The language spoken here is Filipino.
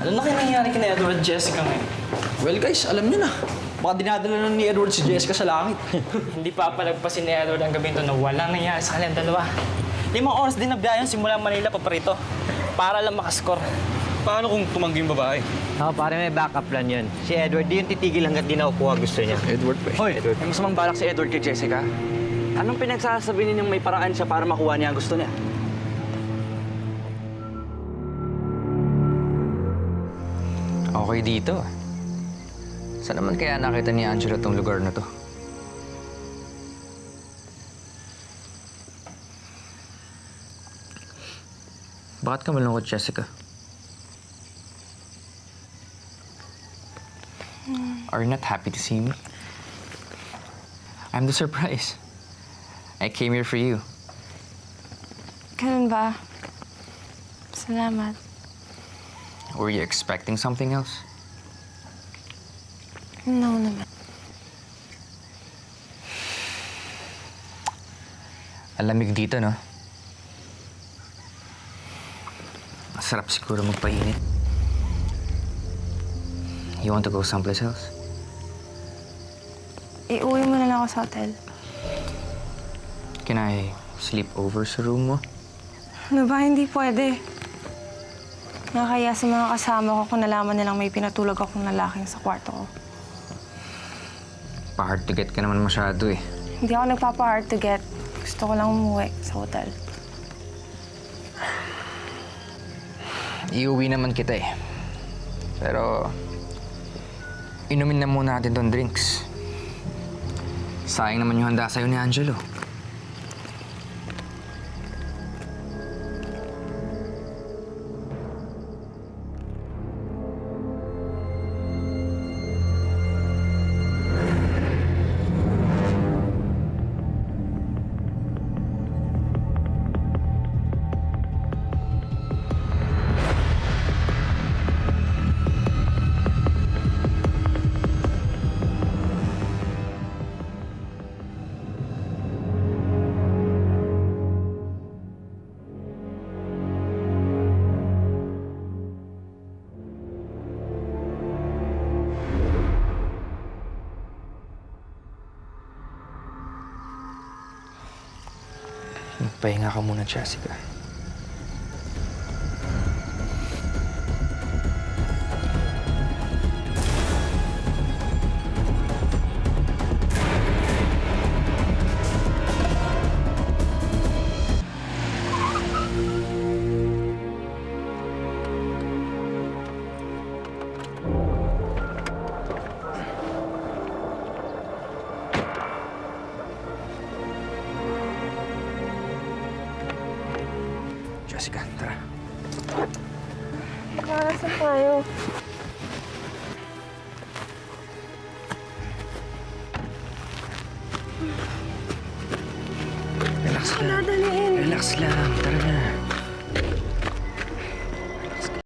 Ano na kaya nangyari kina Edward at Jessica ngayon? Well guys, alam nyo na. Baka dinadala na ni Edward si Jessica sa langit. Hindi pa palagpasin ni Edward ang gabi ito na walang nangyari sa kanilang dalawa. 5 oras din na biyahe simula Manila pa rito para lang makascore. Paano kung tumanggi yung babae? Pare may backup plan yun. Si Edward, di yung titigil hanggat di nakukuha gusto niya. Edward pa eh. Hoy, may masamang balak si Edward kay Jessica. Anong pinagsasabi ninyong may paraan siya para makuha niya ang gusto niya? Okay dito. Saan naman kaya nakita ni Angelo tong lugar na to? Bakit ka malungkot, Jessica? Are you not happy to see me? I'm the surprise. I came here for you. Ganun ba? Salamat. Were you expecting something else? No naman. Ang lamig dito, no? Masarap siguro magpainit. You want to go someplace else? Iuwi mo na lang ako sa hotel. Can I sleep over sa room mo? Ano ba? Hindi pwede. Nakakaya sa mga kasama ko kung nalaman nilang may pinatulog akong lalaking sa kwarto ko. Pa-hard to get ka naman masyado eh. Hindi ako nagpapa-hard to get. Gusto ko lang umuwi sa hotel. Iuwi naman kita eh. Pero, inumin na muna natin tong drinks. Sayang naman yung handa sa'yo ni Angelo. Magpahinga ka muna, Jessica. Jessica, tara. Nakakasan tayo. Relax lang. Relax lang. Tara na.